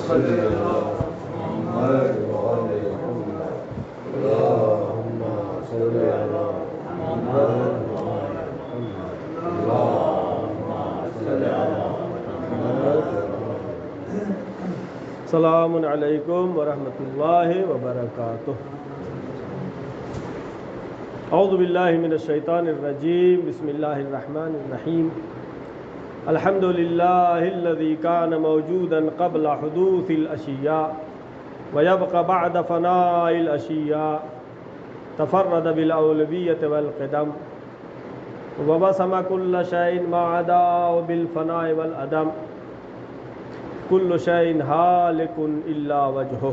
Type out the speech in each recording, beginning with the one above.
صلی اللہ محمد وعلی محمد اللہم صلی اللہ محمد وعلی محمد اللہم صلی اللہ محمد وعلی السلام علیکم ورحمۃ اللہ وبرکاتہ۔ اعوذ باللہ من الشیطان الرجیم، بسم اللہ الرحمن الرحیم۔ الحمد للہ الذی کان موجودا قبل حدوث الاشیاء ویبقى بعد فناء الاشیاء، تفرد بالاولویۃ والقدم وبصم كل شیء ما عداه بالفناء والعدم، كل شيء هالك إلا وجهه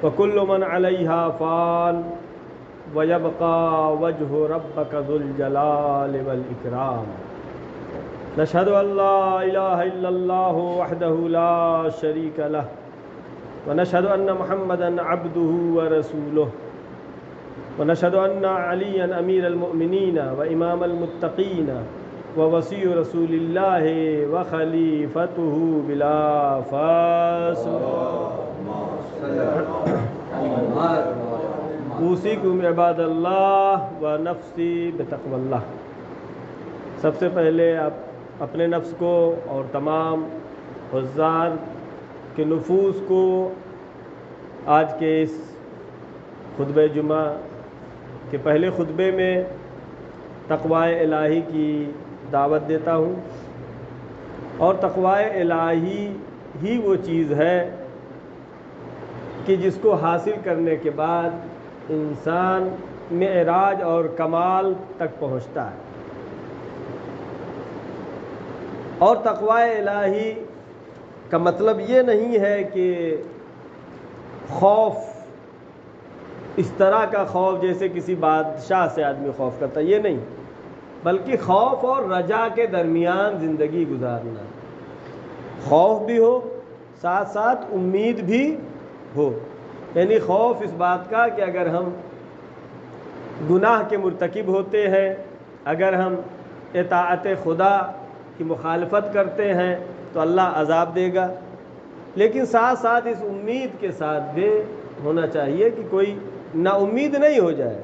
وكل من عليها فان ويبقى وجه ربك ذو الجلال والإكرام۔ نشهد أن لا إله إلا الله وحده لا شريك له ونشهد أن محمدا عبده ورسوله ونشهد أن عليا أمير المؤمنين وإمام المتقين ووصي رسول الله وخليفته بلا فاصل، اوصيكم عباد اللہ ونفسی بتقوى اللہ۔ سب سے پہلے آپ اپنے نفس کو اور تمام حضار کے نفوس کو آج کے اس خطبہ جمعہ کے پہلے خطبے میں تقوی الہی کی دعوت دیتا ہوں، اور تقوی الہی ہی وہ چیز ہے کہ جس کو حاصل کرنے کے بعد انسان معراج اور کمال تک پہنچتا ہے۔ اور تقوی الہی کا مطلب یہ نہیں ہے کہ خوف اس طرح کا خوف جیسے کسی بادشاہ سے آدمی خوف کرتا ہے، یہ نہیں، بلکہ خوف اور رجا کے درمیان زندگی گزارنا، خوف بھی ہو ساتھ ساتھ امید بھی ہو، یعنی خوف اس بات کا کہ اگر ہم گناہ کے مرتکب ہوتے ہیں، اگر ہم اطاعت خدا کی مخالفت کرتے ہیں تو اللہ عذاب دے گا، لیکن ساتھ ساتھ اس امید کے ساتھ بھی ہونا چاہیے کہ کوئی نا امید نہیں ہو جائے،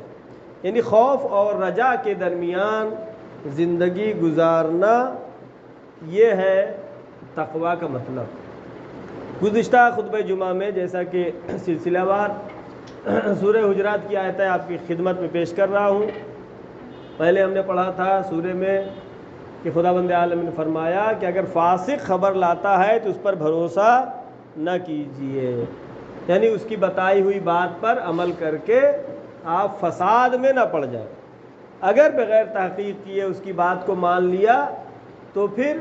یعنی خوف اور رجا کے درمیان زندگی گزارنا، یہ ہے تقوی کا مطلب۔ گزشتہ خطبہ جمعہ میں جیسا کہ سلسلہ وار سورہ حجرات کی آیتیں آپ کی خدمت میں پیش کر رہا ہوں۔ پہلے ہم نے پڑھا تھا سورہ میں کہ خداوند عالم نے فرمایا کہ اگر فاسق خبر لاتا ہے تو اس پر بھروسہ نہ کیجیے، یعنی اس کی بتائی ہوئی بات پر عمل کر کے آپ فساد میں نہ پڑ جائیں۔ اگر بغیر تحقیق کیے اس کی بات کو مان لیا تو پھر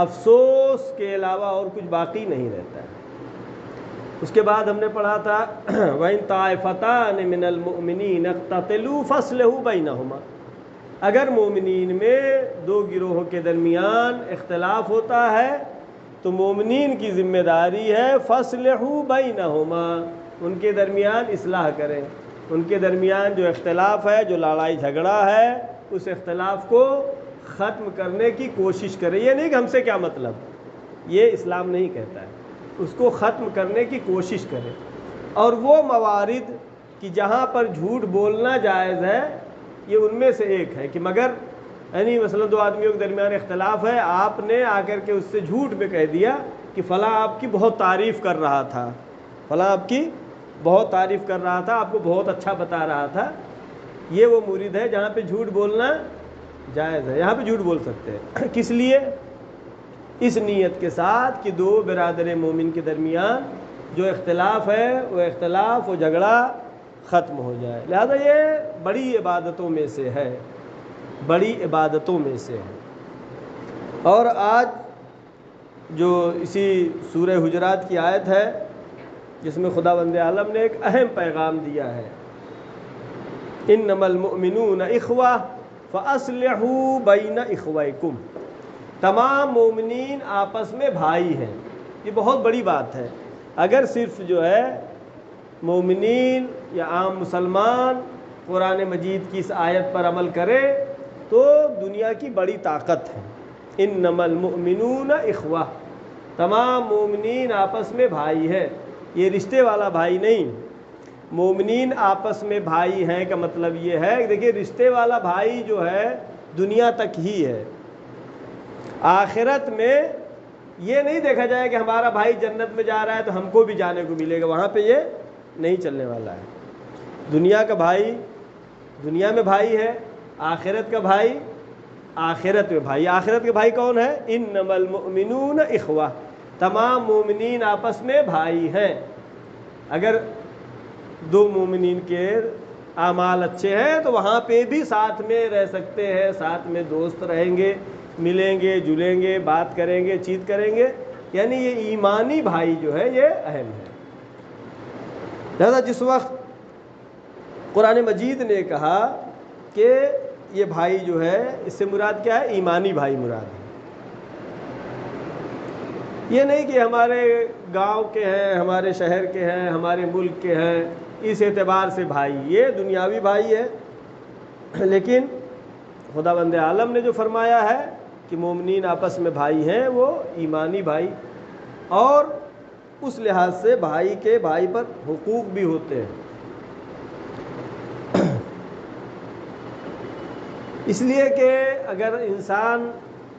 افسوس کے علاوہ اور کچھ باقی نہیں رہتا ہے۔ اس کے بعد ہم نے پڑھا تھا وَإِن طَائِفَتَانِ مِنَ الْمُؤْمِنِينَ اقْتَتَلُوا فَأَصْلِحُوا بَيْنَهُمَا، اگر مومنین میں دو گروہوں کے درمیان اختلاف ہوتا ہے تو مومنین کی ذمہ داری ہے فَأَصْلِحُوا بَيْنَهُمَا، ان کے درمیان اصلاح کریں، ان کے درمیان جو اختلاف ہے، جو لڑائی جھگڑا ہے، اس اختلاف کو ختم کرنے کی کوشش کریں۔ یہ نہیں کہ ہم سے کیا مطلب، یہ اسلام نہیں کہتا ہے، اس کو ختم کرنے کی کوشش کریں۔ اور وہ موارد کہ جہاں پر جھوٹ بولنا جائز ہے، یہ ان میں سے ایک ہے کہ مگر یعنی مثلا دو آدمیوں کے درمیان اختلاف ہے، آپ نے آ کر کے اس سے جھوٹ میں کہہ دیا کہ فلاں آپ کی بہت تعریف کر رہا تھا، فلاں آپ کی بہت تعریف کر رہا تھا، آپ کو بہت اچھا بتا رہا تھا، یہ وہ مورد ہے جہاں پہ جھوٹ بولنا جائز ہے، یہاں پہ جھوٹ بول سکتے ہیں۔ کس لیے؟ اس نیت کے ساتھ کہ دو برادر مومن کے درمیان جو اختلاف ہے وہ اختلاف و جھگڑا ختم ہو جائے، لہذا یہ بڑی عبادتوں میں سے ہے، بڑی عبادتوں میں سے ہے۔ اور آج جو اسی سورہ حجرات کی آیت ہے جس میں خداوند عالم نے ایک اہم پیغام دیا ہے، انما المؤمنون اخوہ فاصلحوا بین اخویکم، تمام مومنین آپس میں بھائی ہیں۔ یہ بہت بڑی بات ہے۔ اگر صرف جو ہے مومنین یا عام مسلمان قرآن مجید کی اس آیت پر عمل کرے تو دنیا کی بڑی طاقت ہے۔ انما المؤمنون اخوہ، تمام مومنین آپس میں بھائی ہیں، یہ رشتے والا بھائی نہیں۔ مومنین آپس میں بھائی ہیں کا مطلب یہ ہے کہ دیکھیے رشتے والا بھائی جو ہے دنیا تک ہی ہے، آخرت میں یہ نہیں دیکھا جائے کہ ہمارا بھائی جنت میں جا رہا ہے تو ہم کو بھی جانے کو ملے گا، وہاں پہ یہ نہیں چلنے والا ہے۔ دنیا کا بھائی دنیا میں بھائی ہے، آخرت کا بھائی آخرت میں بھائی۔ آخرت کے بھائی کون ہے؟ انما المؤمنون اخوہ، تمام مومنین آپس میں بھائی ہیں۔ اگر دو مومنین کے اعمال اچھے ہیں تو وہاں پہ بھی ساتھ میں رہ سکتے ہیں، ساتھ میں دوست رہیں گے، ملیں گے جلیں گے، بات کریں گے، چیت کریں گے، یعنی یہ ایمانی بھائی جو ہے یہ اہم ہے۔ لہذا جس وقت قرآن مجید نے کہا کہ یہ بھائی جو ہے اس سے مراد کیا ہے؟ ایمانی بھائی مراد ہے۔ یہ نہیں کہ ہمارے گاؤں کے ہیں، ہمارے شہر کے ہیں، ہمارے ملک کے ہیں، اس اعتبار سے بھائی، یہ دنیاوی بھائی ہے۔ لیکن خداوند عالم نے جو فرمایا ہے کہ مومنین آپس میں بھائی ہیں، وہ ایمانی بھائی، اور اس لحاظ سے بھائی کے بھائی پر حقوق بھی ہوتے ہیں۔ اس لیے کہ اگر انسان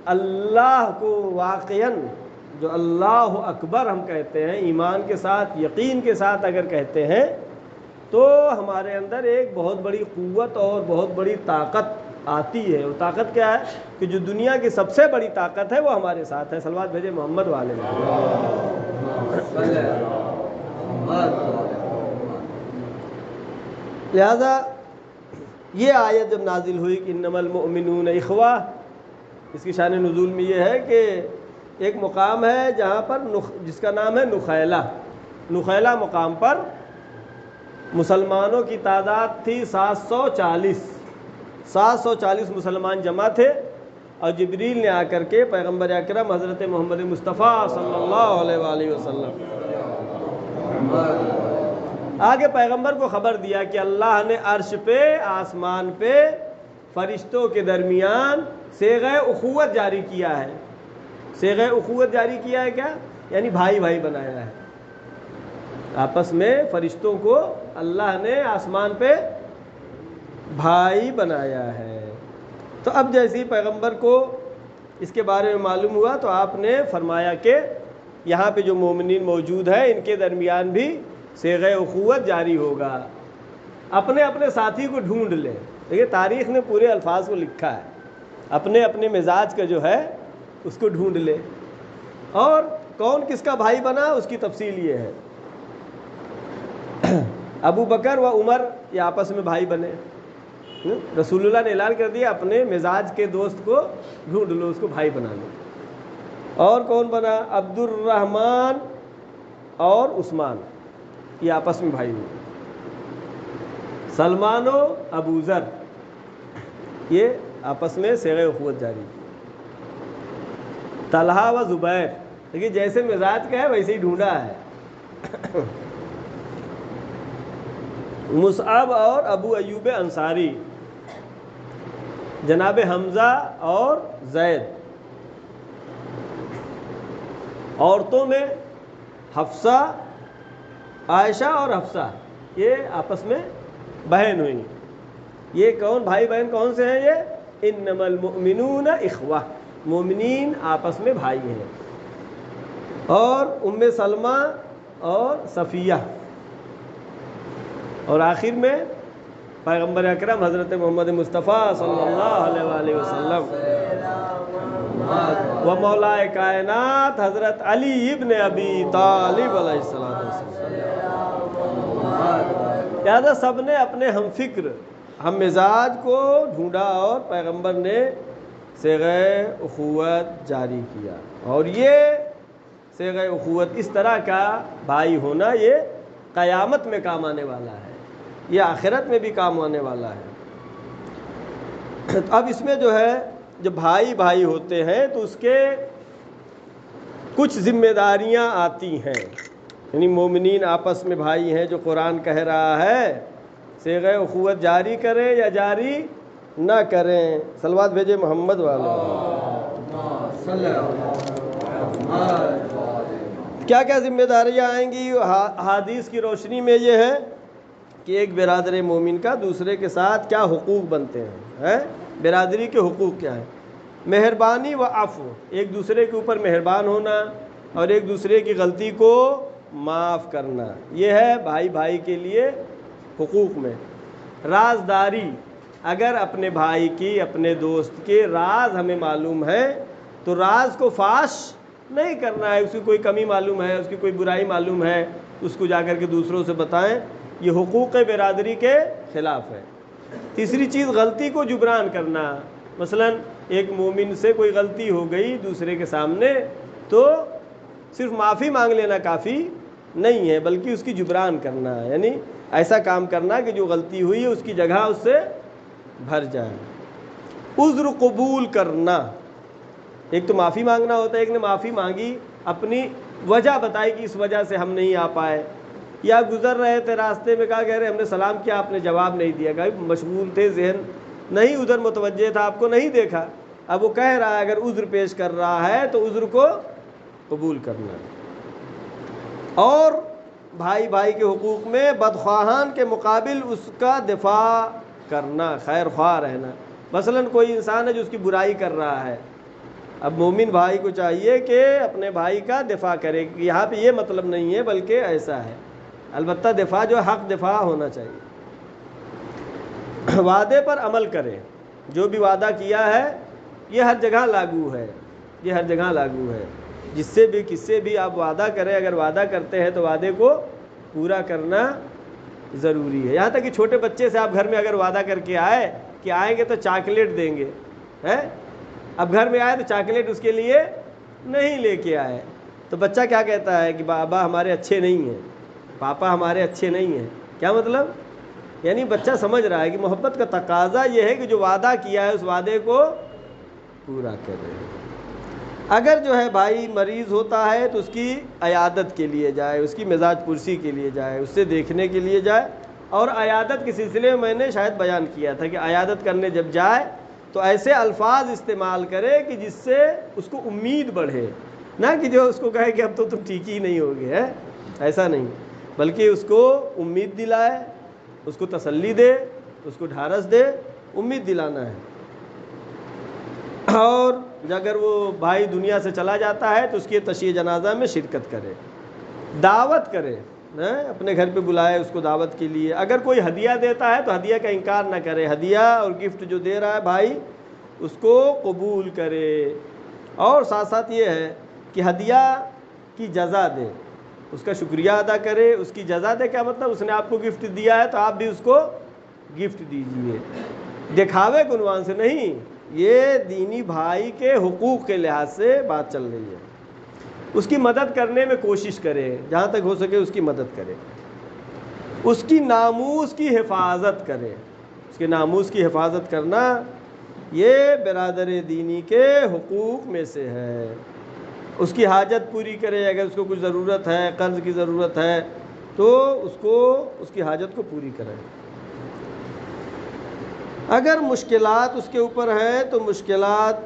اللہ کو واقعاً جو اللہ اکبر ہم کہتے ہیں، ایمان کے ساتھ یقین کے ساتھ اگر کہتے ہیں، تو ہمارے اندر ایک بہت بڑی قوت اور بہت بڑی طاقت آتی ہے۔ وہ طاقت کیا ہے؟ کہ جو دنیا کی سب سے بڑی طاقت ہے وہ ہمارے ساتھ ہے۔ صلوات بھیجے محمد والے میں۔ لہذا یہ آیت جب نازل ہوئی کہ انما المؤمنون اخوہ، اس کی شان نزول میں یہ ہے کہ ایک مقام ہے جہاں پر جس کا نام ہے نخیلہ۔ نخیلہ مقام پر مسلمانوں کی تعداد تھی 740 مسلمان جمع تھے، اور جبریل نے آ کر کے پیغمبر اکرم حضرت محمد مصطفیٰ صلی اللہ علیہ وآلہ وسلم آگے پیغمبر کو خبر دیا کہ اللہ نے عرش پہ، آسمان پہ فرشتوں کے درمیان صیغہ اخوت جاری کیا ہے۔ صیغہ اخوت جاری کیا ہے کیا؟ یعنی بھائی بھائی بنایا ہے آپس میں۔ فرشتوں کو اللہ نے آسمان پہ بھائی بنایا ہے۔ تو اب جیسے پیغمبر کو اس کے بارے میں معلوم ہوا تو آپ نے فرمایا کہ یہاں پہ جو مومنین موجود ہیں ان کے درمیان بھی صیغہ اخوت جاری ہوگا، اپنے اپنے ساتھی کو ڈھونڈ لیں۔ دیکھیے تاریخ نے پورے الفاظ کو لکھا ہے، اپنے اپنے مزاج کا جو ہے اس کو ڈھونڈ لے، اور کون کس کا بھائی بنا اس کی تفصیل یہ ہے۔ ابو بکر و عمر یہ آپس میں بھائی بنے، رسول اللہ نے اعلان کر دیا اپنے مزاج کے دوست کو ڈھونڈ لو، اس کو بھائی بنا لو۔ اور کون بنا؟ عبد الرحمن اور عثمان، یہ آپس میں بھائی ہوئے۔ سلمان و ابو ذر یہ آپس میں صیغہ اخوت جاری۔ طلحہ و زبیر، دیکھیے جیسے مزاج کا ہے ویسے ہی ڈھونڈا ہے۔ مصعب اور ابو ایوب انصاری، جناب حمزہ اور زید۔ عورتوں میں حفصہ، عائشہ اور حفصہ، یہ آپس میں بہن ہوئی۔ یہ کون بھائی بہن کون سے ہیں؟ یہ انما المؤمنون اخوہ، مومنین آپس میں بھائی ہیں۔ اور ام سلمہ اور صفیہ، اور آخر میں پیغمبر اکرم حضرت محمد مصطفیٰ صلی اللہ علیہ وآلہ وسلم و مولا کائنات حضرت علی ابن ابی طالب علیہ السلام۔ لہذا سب نے اپنے ہم فکر، ہم مزاج کو ڈھونڈا اور پیغمبر نے صیغہ اخوت جاری کیا۔ اور یہ صیغہ اخوت اس طرح کا بھائی ہونا یہ قیامت میں کام آنے والا ہے، یہ آخرت میں بھی کام آنے والا ہے۔ اب اس میں جو ہے جب بھائی بھائی ہوتے ہیں تو اس کے کچھ ذمہ داریاں آتی ہیں، یعنی مومنین آپس میں بھائی ہیں، جو قرآن کہہ رہا ہے صیغہ اخوت جاری کریں یا جاری نہ کریں۔ صلوات بھیجے محمد والے۔ کیا کیا ذمہ داریاں آئیں گی حدیث کی روشنی میں؟ یہ ہے کہ ایک برادر مومن کا دوسرے کے ساتھ کیا حقوق بنتے ہیں، برادری کے حقوق کیا ہیں؟ مہربانی و عفو، ایک دوسرے کے اوپر مہربان ہونا اور ایک دوسرے کی غلطی کو معاف کرنا، یہ ہے بھائی بھائی کے لیے حقوق میں۔ رازداری، اگر اپنے بھائی کی، اپنے دوست کے راز ہمیں معلوم ہے تو راز کو فاش نہیں کرنا ہے، اس کی کوئی کمی معلوم ہے، اس کی کوئی برائی معلوم ہے، اس کو جا کر کے دوسروں سے بتائیں، یہ حقوق برادری کے خلاف ہے۔ تیسری چیز غلطی کو جبران کرنا، مثلا ایک مومن سے کوئی غلطی ہو گئی دوسرے کے سامنے تو صرف معافی مانگ لینا کافی نہیں ہے، بلکہ اس کی جبران کرنا، یعنی ایسا کام کرنا کہ جو غلطی ہوئی ہے اس کی جگہ اس سے بھر جائے۔ عذر قبول کرنا، ایک تو معافی مانگنا ہوتا ہے، ایک نے معافی مانگی، اپنی وجہ بتائی کہ اس وجہ سے ہم نہیں آ پائے، یا گزر رہے تھے راستے میں کہا کہہ رہے ہم نے سلام کیا آپ نے جواب نہیں دیا، کہ مشغول تھے، ذہن نہیں ادھر متوجہ تھا، آپ کو نہیں دیکھا۔ اب وہ کہہ رہا ہے اگر عذر پیش کر رہا ہے تو عذر کو قبول کرنا۔ اور بھائی بھائی کے حقوق میں بدخواہان کے مقابل اس کا دفاع کرنا، خیر خواہ رہنا۔ مثلا کوئی انسان ہے جو اس کی برائی کر رہا ہے، اب مومن بھائی کو چاہیے کہ اپنے بھائی کا دفاع کرے، یہاں پہ یہ مطلب نہیں ہے بلکہ ایسا ہے، البتہ دفاع جو حق دفاع ہونا چاہیے۔ وعدے پر عمل کرے، جو بھی وعدہ کیا ہے یہ ہر جگہ لاگو ہے، یہ ہر جگہ لاگو ہے، جس سے بھی کس سے بھی آپ وعدہ کریں، اگر وعدہ کرتے ہیں تو وعدے کو پورا کرنا ضروری ہے۔ یہاں تک کہ چھوٹے بچے سے آپ گھر میں اگر وعدہ کر کے آئے کہ آئیں گے تو چاکلیٹ دیں گے، اب گھر میں آئے تو چاکلیٹ اس کے لیے نہیں لے کے آئے، تو بچہ کیا کہتا ہے کہ بابا ہمارے اچھے نہیں ہیں، پاپا ہمارے اچھے نہیں ہیں، کیا مطلب؟ یعنی بچہ سمجھ رہا ہے کہ محبت کا تقاضا یہ ہے کہ جو وعدہ کیا ہے اس وعدے کو پورا کرے۔ اگر جو ہے بھائی مریض ہوتا ہے تو اس کی عیادت کے لیے جائے، اس کی مزاج پرسی کے لیے جائے، اس سے دیکھنے کے لیے جائے۔ اور عیادت کے سلسلے میں نے شاید بیان کیا تھا کہ عیادت کرنے جب جائے تو ایسے الفاظ استعمال کرے کہ جس سے اس کو امید بڑھے، نہ کہ جو اس کو کہے کہ اب تو تم ٹھیک ہی نہیں ہوگے، ایسا نہیں، بلکہ اس کو امید دلائے، اس کو تسلی دے، اس کو ڈھارس دے، امید دلانا ہے۔ اور اگر وہ بھائی دنیا سے چلا جاتا ہے تو اس کی تشییع جنازہ میں شرکت کرے، دعوت کرے، اپنے گھر پہ بلائے اس کو دعوت کے لیے۔ اگر کوئی ہدیہ دیتا ہے تو ہدیہ کا انکار نہ کرے، ہدیہ اور گفٹ جو دے رہا ہے بھائی اس کو قبول کرے۔ اور ساتھ ساتھ یہ ہے کہ ہدیہ کی جزا دے، اس کا شکریہ ادا کرے، اس کی جزا دے، کیا مطلب؟ اس نے آپ کو گفٹ دیا ہے تو آپ بھی اس کو گفٹ دیجئے، دکھاوے کے عنوان سے نہیں، یہ دینی بھائی کے حقوق کے لحاظ سے بات چل رہی ہے۔ اس کی مدد کرنے میں کوشش کرے، جہاں تک ہو سکے اس کی مدد کرے، اس کی ناموس کی حفاظت کرے، اس کے ناموس کی حفاظت کرنا یہ برادر دینی کے حقوق میں سے ہے۔ اس کی حاجت پوری کرے، اگر اس کو کچھ ضرورت ہے، قرض کی ضرورت ہے تو اس کی حاجت کو پوری کرے۔ اگر مشکلات اس کے اوپر ہیں تو مشکلات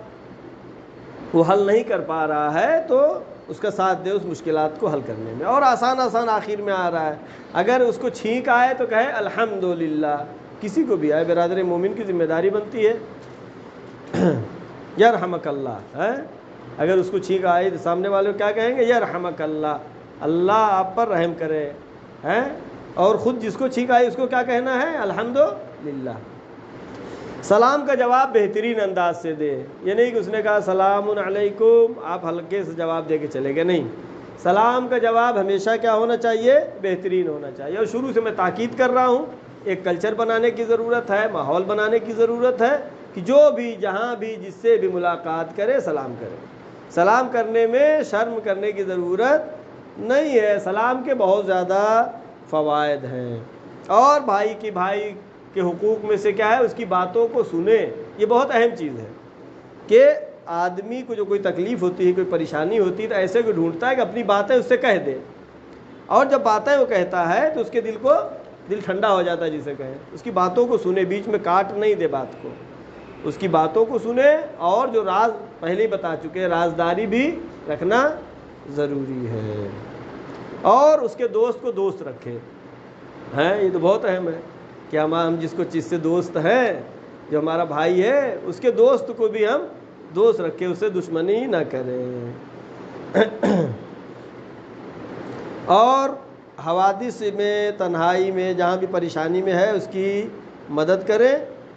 وہ حل نہیں کر پا رہا ہے تو اس کا ساتھ دے اس مشکلات کو حل کرنے میں۔ اور آسان آخر میں آ رہا ہے، اگر اس کو چھینک آئے تو کہے الحمدللہ، کسی کو بھی آئے، برادر مومن کی ذمہ داری بنتی ہے یرحمک اللہ، اگر اس کو چھینک آئے تو سامنے والے کو کیا کہیں گے؟ یرحمک اللہ، اللہ آپ پر رحم کرے، اور خود جس کو چھینک آئی اس کو کیا کہنا ہے؟ الحمدللہ۔ سلام کا جواب بہترین انداز سے دے، یہ نہیں کہ اس نے کہا سلام علیکم آپ ہلکے سے جواب دے کے چلے گئے، نہیں، سلام کا جواب ہمیشہ کیا ہونا چاہیے؟ بہترین ہونا چاہیے۔ اور شروع سے میں تاکید کر رہا ہوں، ایک کلچر بنانے کی ضرورت ہے، ماحول بنانے کی ضرورت ہے کہ جو بھی جہاں بھی جس سے بھی ملاقات کرے سلام کرے۔ سلام کرنے میں شرم کرنے کی ضرورت نہیں ہے، سلام کے بہت زیادہ فوائد ہیں۔ اور بھائی کے حقوق میں سے کیا ہے؟ اس کی باتوں کو سنے، یہ بہت اہم چیز ہے کہ آدمی کو جو کوئی تکلیف ہوتی ہے، کوئی پریشانی ہوتی ہے تو ایسے کو ڈھونڈتا ہے کہ اپنی باتیں اس سے کہہ دے، اور جب باتیں وہ کہتا ہے تو اس کے دل ٹھنڈا ہو جاتا ہے، جسے کہے اس کی باتوں کو سنے، بیچ میں کاٹ نہیں دے بات کو، اس کی باتوں کو سنے، اور جو راز پہلے ہی بتا چکے رازداری بھی رکھنا ضروری ہے۔ اور اس کے دوست کو دوست رکھے ہیں. یہ تو بہت اہم ہے کہ ہم جس سے دوست ہیں، جو ہمارا بھائی ہے، اس کے دوست کو بھی ہم دوست رکھیں، اسے دشمنی نہ کریں. اور حوادث میں، تنہائی میں، جہاں بھی پریشانی میں ہے اس کی مدد کریں.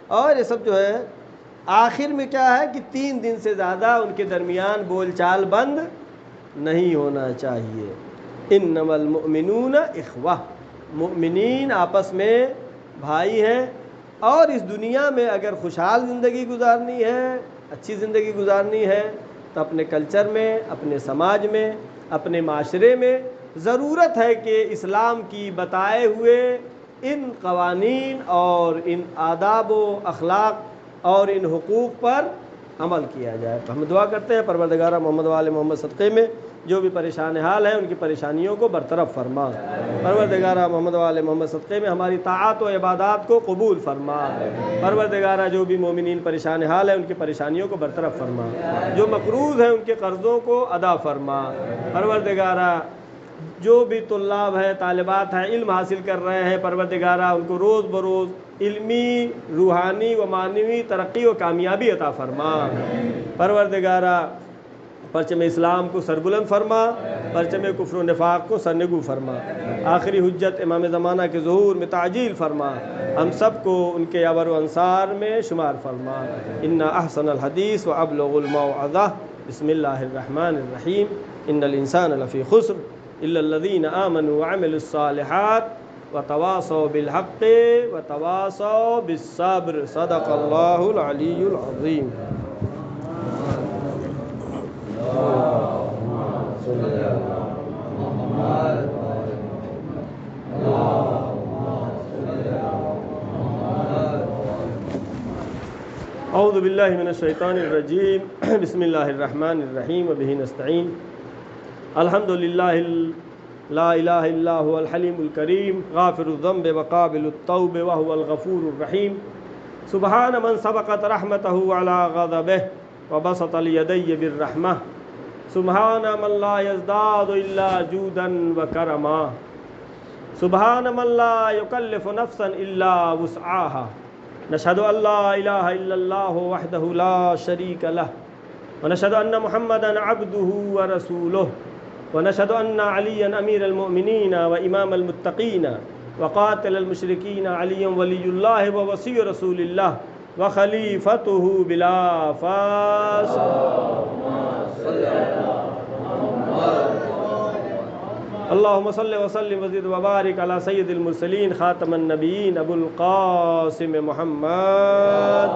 اور یہ سب جو ہے آخر میں کیا ہے کہ 3 دن سے زیادہ ان کے درمیان بول چال بند نہیں ہونا چاہیے. انما المؤمنون اخوہ، مؤمنین آپس میں بھائی ہیں. اور اس دنیا میں اگر خوشحال زندگی گزارنی ہے، اچھی زندگی گزارنی ہے، تو اپنے کلچر میں، اپنے سماج میں، اپنے معاشرے میں ضرورت ہے کہ اسلام کی بتائے ہوئے ان قوانین اور ان آداب و اخلاق اور ان حقوق پر عمل کیا جائے. تو ہم دعا کرتے ہیں پروردگارہ محمد و آل محمد صدقے میں جو بھی پریشان حال ہیں ان کی پریشانیوں کو برطرف فرما. پروردگارہ محمد و آل محمد صدقے میں ہماری طاعت و عبادات کو قبول فرما. پروردگارہ جو بھی مومنین پریشان حال ہیں ان کی پریشانیوں کو برطرف فرما. جو مقروض ہیں ان کے قرضوں کو ادا فرما. پروردگارہ جو بھی طلاب ہیں، طالبات ہیں، علم حاصل کر رہے ہیں، پروردگارہ ان کو روز بروز علمی، روحانی و معنوی ترقی و کامیابی عطا فرما. پروردگارہ پرچم اسلام کو سربلند فرما، پرچم کفر و نفاق کو سرنگو فرما. آخری حجت امام زمانہ کے ظہور میں تعجیل فرما. ہم سب کو ان کے ابر و انصار میں شمار فرما. ان احسن الحدیث و ابلغ الموعظہ. بسم اللہ الرحمن الرحیم. ان الانسان لفی خسر الا الذین آمنوا وعملوا الصالحات وتواصوا بالحق وتواصوا بالصبر. صدق اللہ العلی العظیم. اعوذ باللہ من الشیطان الرجیم. بسم اللہ الرحمن الرحیم. وبہ نستعین. الحمد للہ لا الہ الا هو الحلیم الکریم غافر الذنب وقابل التوب وهو الغفور الرحیم. سبحان من سبقت رحمته على غضبه وبسط اليدي بالرحمة. سبحان من لا يزداد الا جودا وكرما. سبحان من لا يكلف نفسا الا وسعها. نشهد ان لا اله الا الله وحده لا شريك له ونشهد ان محمدا عبده ورسوله ونشهد ان عليا امير المؤمنين وامام المتقين وقاتل المشركين علي ولي الله ووصي رسول الله وخليفته بلا فاس. اللهم صل وسلم وزد وبارك على سيد المرسلين خاتم النبيين ابو القاسم محمد.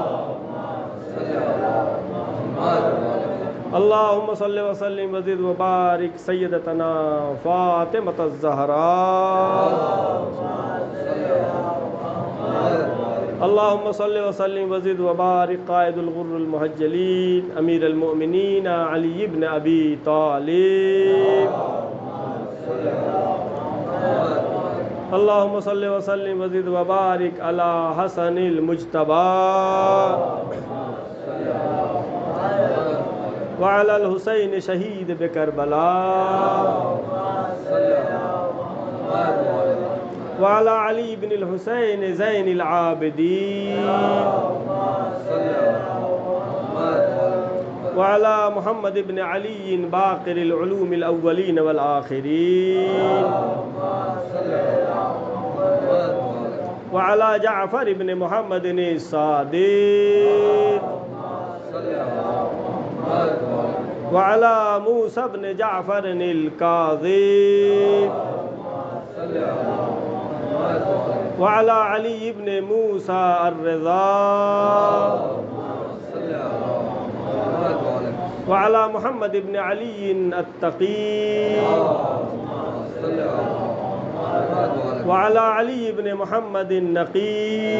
اللهم صل وسلم وزد وبارك سيدتنا فاطمة الزهراء. اللهم صل وسلم وزد وبارك قائد الغر المهجلين امير المؤمنين علي بن ابي طالب. اللهم صل وسلم وزد وبارك على حسن المجتبى وعلى الحسين شهيد بكربلاء وعلى علي بن الحسين زين العابدين وعلى محمد بن علي باقر العلوم الأولين والآخرين وعلى جعفر بن محمد الصادق وعلى موسى بن جعفر الكاظم وعلى علي بن موسى الرضا وعلى محمد بن علي التقي وعلى علي بن محمد النقي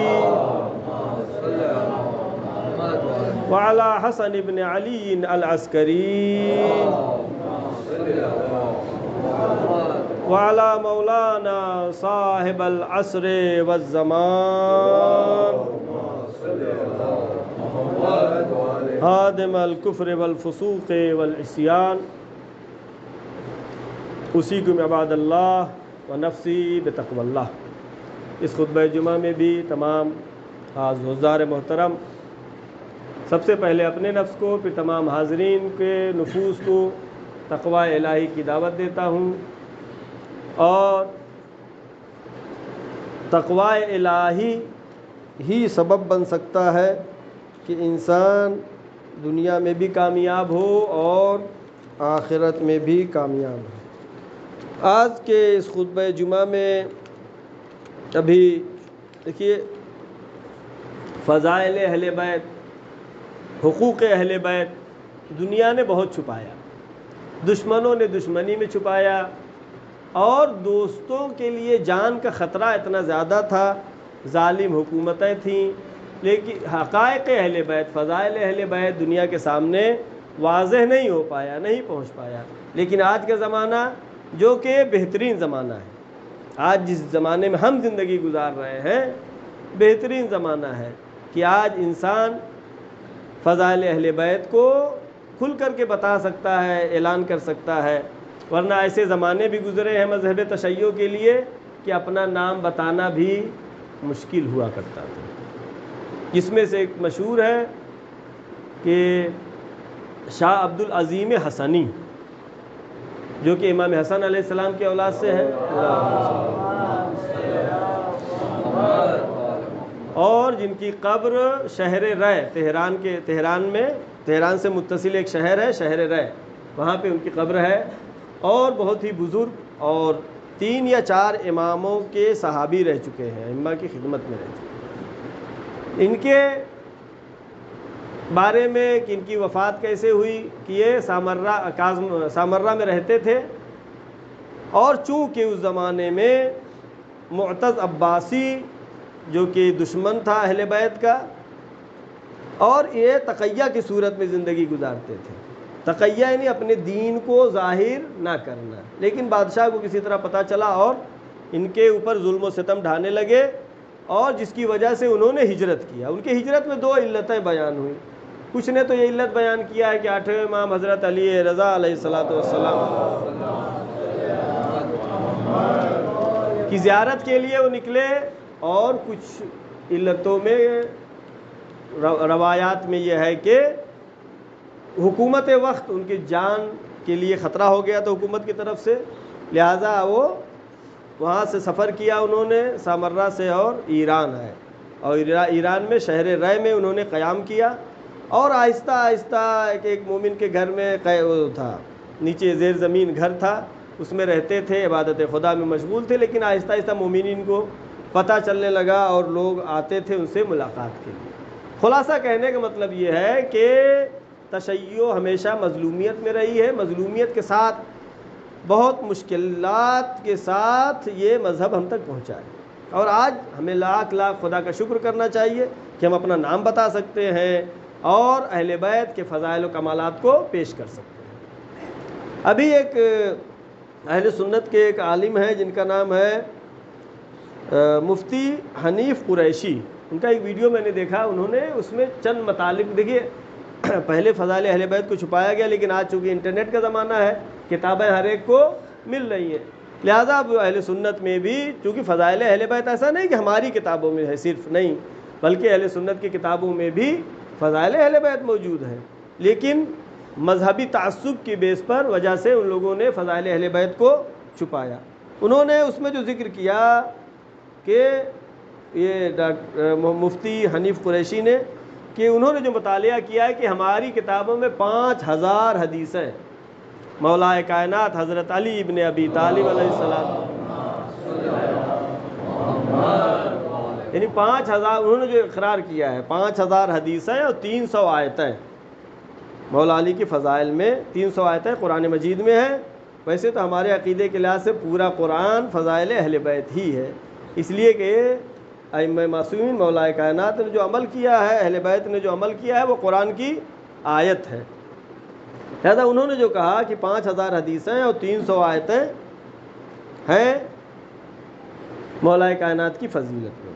وعلى حسن بن علي العسكري وعلى مولانا صاحب العصر والزمان هادم الكفر والفسوق والعصيان اسی کو عباد اللہ و نفسی بتقوی اللہ۔ اس خطبہ جمعہ میں بھی تمام حضار محترم، سب سے پہلے اپنے نفس کو، پھر تمام حاضرین کے نفوس کو تقوی الہی کی دعوت دیتا ہوں، اور تقوی الہی ہی سبب بن سکتا ہے کہ انسان دنیا میں بھی کامیاب ہو اور آخرت میں بھی کامیاب ہو۔ آج کے اس خطبہ جمعہ میں ابھی دیکھیے فضائل اہل بیت، حقوق اہل بیت دنیا نے بہت چھپایا، دشمنوں نے دشمنی میں چھپایا، اور دوستوں کے لیے جان کا خطرہ اتنا زیادہ تھا، ظالم حکومتیں تھیں، لیکن حقائق اہل بیت، فضائل اہل بیت دنیا کے سامنے واضح نہیں ہو پایا، نہیں پہنچ پایا۔ لیکن آج کا زمانہ جو کہ بہترین زمانہ ہے، آج جس زمانے میں ہم زندگی گزار رہے ہیں بہترین زمانہ ہے کہ آج انسان فضائل اہل بیت کو کھل کر کے بتا سکتا ہے، اعلان کر سکتا ہے، ورنہ ایسے زمانے بھی گزرے ہیں مذہب تشیع کے لیے کہ اپنا نام بتانا بھی مشکل ہوا کرتا تھا۔ جس میں سے ایک مشہور ہے کہ شاہ عبد العظیم حسنی، جو کہ امام حسن علیہ السلام کی اولاد سے ہے، اور جن کی قبر شہر رے، تہران سے متصل ایک شہر ہے شہر رے، وہاں پہ ان کی قبر ہے، اور بہت ہی بزرگ، اور 3 یا 4 اماموں کے صحابی رہ چکے ہیں، ائمہ کی خدمت میں رہ چکے ہیں۔ ان کے بارے میں کہ ان کی وفات کیسے ہوئی کہ یہ سامرہ میں رہتے تھے، اور چونکہ اس زمانے میں معتز عباسی جو کہ دشمن تھا اہل بیت کا، اور یہ تقیہ کی صورت میں زندگی گزارتے تھے۔ تقیہ یعنی اپنے دین کو ظاہر نہ کرنا، لیکن بادشاہ کو کسی طرح پتہ چلا اور ان کے اوپر ظلم و ستم ڈھانے لگے، اور جس کی وجہ سے انہوں نے ہجرت کیا۔ ان کی ہجرت میں 2 علتیں بیان ہوئیں۔ کچھ نے تو یہ علت بیان کیا ہے کہ 8ویں امام حضرت علی رضا علیہ السلام کی زیارت کے لیے وہ نکلے، اور کچھ علتوں میں روایات میں یہ ہے کہ حکومت وقت ان کی جان کے لیے خطرہ ہو گیا تھا حکومت کی طرف سے، لہٰذا وہ وہاں سے سفر کیا انہوں نے سامرہ سے، اور ایران آئے، اور ایران میں شہر رے میں انہوں نے قیام کیا، اور آہستہ آہستہ ایک مومن کے گھر میں تھا، نیچے زیر زمین گھر تھا، اس میں رہتے تھے، عبادت خدا میں مشغول تھے، لیکن آہستہ آہستہ مومنین کو پتہ چلنے لگا اور لوگ آتے تھے ان سے ملاقات کے لیے۔ خلاصہ کہنے کا مطلب یہ ہے کہ تشیع ہمیشہ مظلومیت میں رہی ہے، مظلومیت کے ساتھ، بہت مشکلات کے ساتھ یہ مذہب ہم تک پہنچا ہے، اور آج ہمیں لاکھ خدا کا شکر کرنا چاہیے کہ ہم اپنا نام بتا سکتے ہیں اور اہل بیت کے فضائل و کمالات کو پیش کر سکتے ہیں۔ ابھی ایک اہل سنت کے ایک عالم ہیں جن کا نام ہے مفتی حنیف قریشی، ان کا ایک ویڈیو میں نے دیکھا، انہوں نے اس میں چند مطالب، دیکھیے پہلے فضائل اہل بیت کو چھپایا گیا، لیکن آج چونکہ انٹرنیٹ کا زمانہ ہے، کتابیں ہر ایک کو مل رہی ہیں، لہذا اب اہل سنت میں بھی چونکہ فضائل اہل بیت ایسا نہیں کہ ہماری کتابوں میں ہے صرف، نہیں، بلکہ اہل سنت کی کتابوں میں بھی فضائل اہل بیت موجود ہیں، لیکن مذہبی تعصب کی بیس پر وجہ سے ان لوگوں نے فضائل اہل بیت کو چھپایا۔ انہوں نے اس میں جو ذکر کیا کہ یہ مفتی حنیف قریشی نے، کہ انہوں نے جو مطالعہ کیا ہے کہ ہماری کتابوں میں 5000 حدیثیں مولا کائنات حضرت علی ابن ابی طالب علیہ السلام، یعنی 5000، انہوں نے جو اقرار کیا ہے 5000 حدیثیں اور 300 آیتیں مولا علی کی فضائل میں، 300 آیتیں قرآن مجید میں ہیں۔ ویسے تو ہمارے عقیدے کے لحاظ سے پورا قرآن فضائل اہل بیت ہی ہے، اس لیے کہ ائمہ معصومین مولا کائنات نے جو عمل کیا ہے، اہل بیت نے جو عمل کیا ہے، وہ قرآن کی آیت ہے۔ لہذا انہوں نے جو کہا کہ 5000 حدیثیں اور 300 آیتیں ہیں مولا کائنات کی فضیلت میں،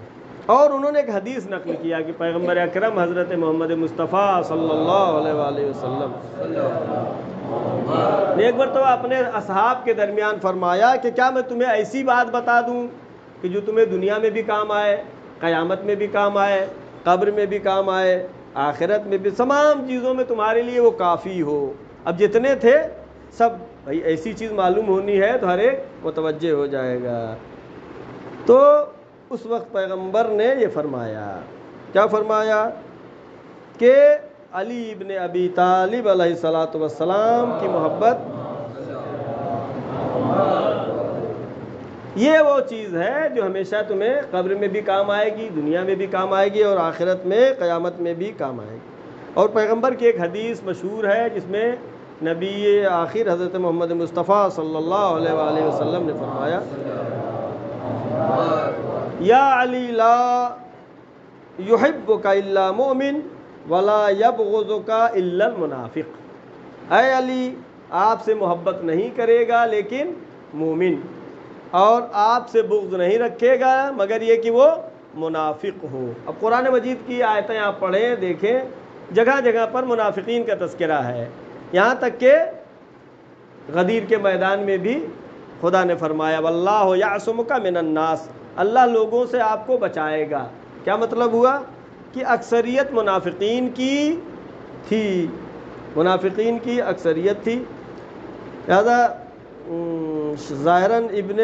اور انہوں نے ایک حدیث نقل کیا کہ پیغمبر اکرم حضرت محمد مصطفیٰ صلی اللہ علیہ وآلہ وسلم ایک مرتبہ اپنے اصحاب کے درمیان فرمایا کہ کیا میں تمہیں ایسی بات بتا دوں کہ جو تمہیں دنیا میں بھی کام آئے، قیامت میں بھی کام آئے، قبر میں بھی کام آئے، آخرت میں بھی، تمام چیزوں میں تمہارے لیے وہ کافی ہو۔ اب جتنے تھے سب، بھائی ایسی چیز معلوم ہونی ہے تو ہر ایک متوجہ ہو جائے گا۔ تو اس وقت پیغمبر نے یہ فرمایا، کیا فرمایا کہ علی ابن ابی طالب علیہ الصلاۃ والسلام کی محبت یہ وہ چیز ہے جو ہمیشہ تمہیں قبر میں بھی کام آئے گی، دنیا میں بھی کام آئے گی، اور آخرت میں قیامت میں بھی کام آئے گی۔ اور پیغمبر کی ایک حدیث مشہور ہے جس میں نبی آخر حضرت محمد مصطفیٰ صلی اللہ علیہ وآلہ وسلم نے فرمایا، یا علی لا یحبک الا مؤمن ولا یبغضک الا المنافق۔ اے علی، آپ سے محبت نہیں کرے گا لیکن مومن، اور آپ سے بغض نہیں رکھے گا مگر یہ کہ وہ منافق ہو۔ اب قرآن مجید کی آیتیں آپ پڑھیں دیکھیں، جگہ جگہ پر منافقین کا تذکرہ ہے، یہاں تک کہ غدیر کے میدان میں بھی خدا نے فرمایا واللہ یعصمک من الناس، اللہ لوگوں سے آپ کو بچائے گا۔ کیا مطلب ہوا کہ اکثریت منافقین کی تھی، منافقین کی اکثریت تھی، لہذا ظاہراً ابن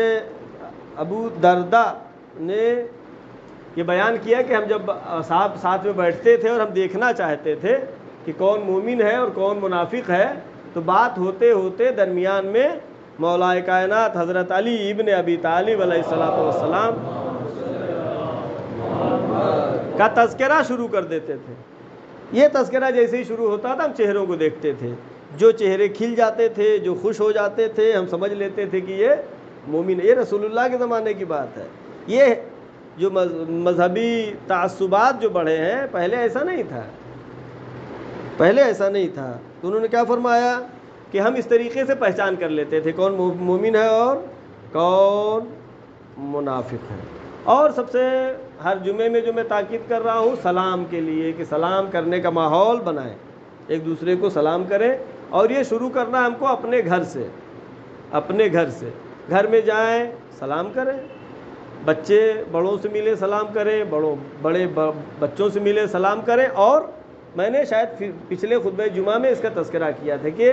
ابو دردہ نے یہ بیان کیا کہ ہم جب صاحب ساتھ میں بیٹھتے تھے اور ہم دیکھنا چاہتے تھے کہ کون مومن ہے اور کون منافق ہے، تو بات ہوتے ہوتے درمیان میں مولا کائنات حضرت علی ابن ابی طالب علیہ الصلاۃ والسلام کا تذکرہ شروع کر دیتے تھے۔ یہ تذکرہ جیسے ہی شروع ہوتا تھا ہم چہروں کو دیکھتے تھے، جو چہرے کھل جاتے تھے، جو خوش ہو جاتے تھے، ہم سمجھ لیتے تھے کہ یہ مومن ہے۔ یہ رسول اللہ کے زمانے کی بات ہے۔ یہ جو مذہبی تعصبات جو بڑھے ہیں، پہلے ایسا نہیں تھا، پہلے ایسا نہیں تھا۔ تو انہوں نے کیا فرمایا کہ ہم اس طریقے سے پہچان کر لیتے تھے کون مومن ہے اور کون منافق ہے۔ اور سب سے ہر جمعے میں جو میں تاکید کر رہا ہوں سلام کے لیے، کہ سلام کرنے کا ماحول بنائیں، ایک دوسرے کو سلام کریں، اور یہ شروع کرنا ہم کو اپنے گھر سے، اپنے گھر سے۔ گھر میں جائیں سلام کریں، بچے بڑوں سے ملے سلام کریں، بڑے بچوں سے ملے سلام کریں۔ اور میں نے شاید پچھلے خطبہ جمعہ میں اس کا تذکرہ کیا تھا کہ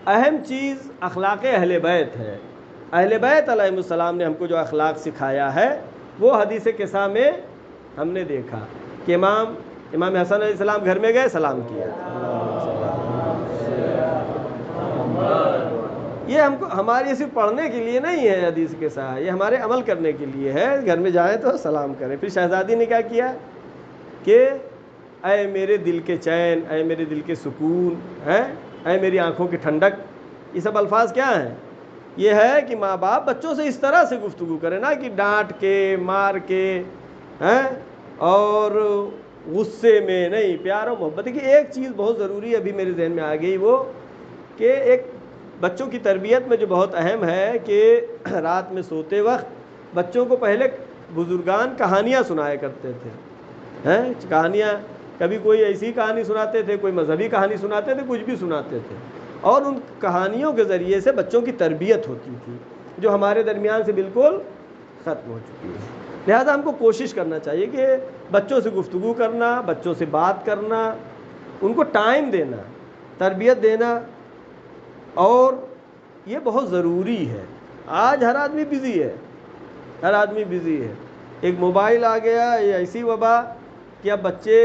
اہم چیز اخلاق اہل بیت ہے۔ اہل بیت علیہ السلام نے ہم کو جو اخلاق سکھایا ہے وہ حدیث قصہ میں ہم نے دیکھا کہ امام حسن علیہ السلام گھر میں گئے، سلام کیا۔ یہ ہم کو ہماری صرف پڑھنے کے لیے نہیں ہے حدیث قصہ، یہ ہمارے عمل کرنے کے لیے ہے۔ گھر میں جائیں تو سلام کریں۔ پھر شہزادی نے کیا کیا کہ اے میرے دل کے چین، اے میرے دل کے سکون، اے میری آنکھوں کی ٹھنڈک، یہ سب الفاظ کیا ہیں؟ یہ ہے کہ ماں باپ بچوں سے اس طرح سے گفتگو کریں، نہ کہ ڈانٹ کے مار کے اور غصے میں نہیں، پیار و محبت کی ایک چیز بہت ضروری ہے، ابھی میرے ذہن میں آ گئی، وہ کہ ایک بچوں کی تربیت میں جو بہت اہم ہے کہ رات میں سوتے وقت بچوں کو پہلے بزرگان کہانیاں سنایا کرتے تھے، کہانیاں، کبھی کوئی ایسی کہانی سناتے تھے، کوئی مذہبی کہانی سناتے تھے، کچھ بھی سناتے تھے، اور ان کہانیوں کے ذریعے سے بچوں کی تربیت ہوتی تھی جو ہمارے درمیان سے بالکل ختم ہو چکی ہے۔ لہذا ہم کو کوشش کرنا چاہیے کہ بچوں سے گفتگو کرنا، بچوں سے بات کرنا، ان کو ٹائم دینا، تربیت دینا، اور یہ بہت ضروری ہے۔ آج ہر آدمی بزی ہے، ہر آدمی بزی ہے، ایک موبائل آ گیا، یہ ایسی وبا کہ اب بچے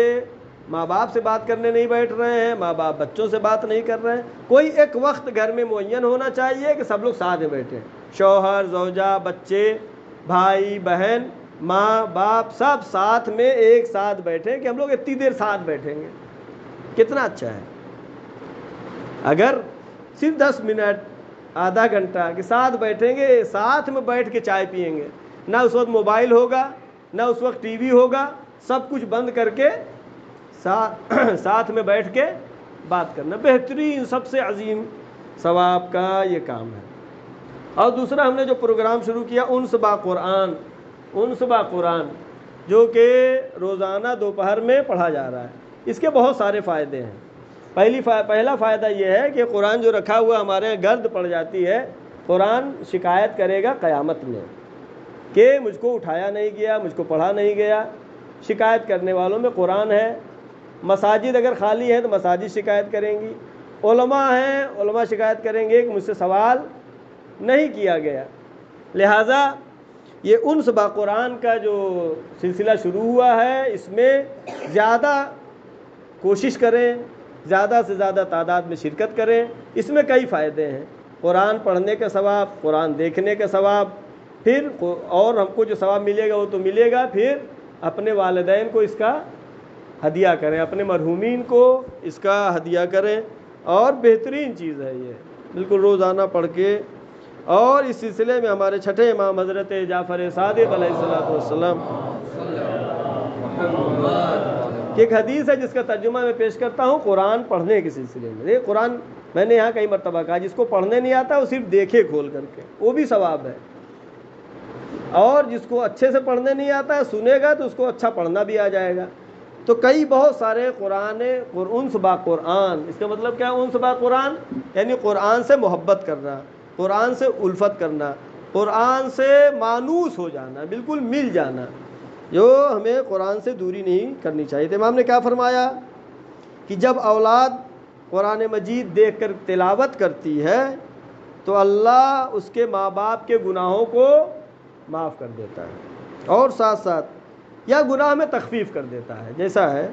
ماں باپ سے بات کرنے نہیں بیٹھ رہے ہیں، ماں باپ بچوں سے بات نہیں کر رہے ہیں۔ کوئی ایک وقت گھر میں معین ہونا چاہیے کہ سب لوگ ساتھ میں بیٹھیں، شوہر، زوجہ، بچے، بھائی بہن، ماں باپ، سب ساتھ میں ایک ساتھ بیٹھیں کہ ہم لوگ اتنی دیر ساتھ بیٹھیں گے، کتنا اچھا ہے۔ اگر صرف 10 منٹ، آدھا گھنٹہ کے ساتھ بیٹھیں گے، ساتھ میں بیٹھ کے چائے پئیں گے، نہ اس وقت موبائل ہوگا، نہ اس وقت ٹی وی ہوگا، سب کچھ بند کر کے ساتھ میں بیٹھ کے بات کرنا بہترین، سب سے عظیم ثواب کا یہ کام ہے۔ اور دوسرا ہم نے جو پروگرام شروع کیا انس با قرآن، انس با قرآن، جو کہ روزانہ دوپہر میں پڑھا جا رہا ہے، اس کے بہت سارے فائدے ہیں۔ پہلا فائدہ یہ ہے کہ قرآن جو رکھا ہوا ہمارے یہاں گرد پڑ جاتی ہے، قرآن شکایت کرے گا قیامت میں کہ مجھ کو اٹھایا نہیں گیا، مجھ کو پڑھا نہیں گیا۔ شکایت کرنے والوں میں قرآن ہے۔ مساجد اگر خالی ہیں تو مساجد شکایت کریں گی، علماء ہیں، علماء شکایت کریں گے کہ مجھ سے سوال نہیں کیا گیا۔ لہٰذا یہ انس با قرآن کا جو سلسلہ شروع ہوا ہے، اس میں زیادہ کوشش کریں، زیادہ سے زیادہ تعداد میں شرکت کریں۔ اس میں کئی فائدے ہیں، قرآن پڑھنے کا ثواب، قرآن دیکھنے کا ثواب، پھر اور ہم کو جو ثواب ملے گا وہ تو ملے گا، پھر اپنے والدین کو اس کا ہدیہ کریں، اپنے مرحومین کو اس کا ہدیہ کریں، اور بہترین چیز ہے یہ، بالکل روزانہ پڑھ کے۔ اور اس سلسلے میں ہمارے چھٹے امام حضرت جعفر صادق علیہ السلام کہ ایک حدیث ہے جس کا ترجمہ میں پیش کرتا ہوں قرآن پڑھنے کے سلسلے میں۔ یہ قرآن میں نے یہاں کئی مرتبہ کہا، جس کو پڑھنے نہیں آتا وہ صرف دیکھے کھول کر کے، وہ بھی ثواب ہے، اور جس کو اچھے سے پڑھنے نہیں آتا ہے سنے گا تو اس کو اچھا پڑھنا بھی آ جائے گا۔ تو کئی بہت سارے قرآن انس با قرآن، اس کا مطلب کیا ہے انس با قرآن؟ یعنی قرآن سے محبت کرنا، قرآن سے الفت کرنا، قرآن سے مانوس ہو جانا، بالکل مل جانا، جو ہمیں قرآن سے دوری نہیں کرنی چاہیے۔ تو امام نے کیا فرمایا کہ جب اولاد قرآن مجید دیکھ کر تلاوت کرتی ہے تو اللہ اس کے ماں باپ کے گناہوں کو معاف کر دیتا ہے، اور ساتھ ساتھ یا گناہ میں تخفیف کر دیتا ہے، جیسا ہے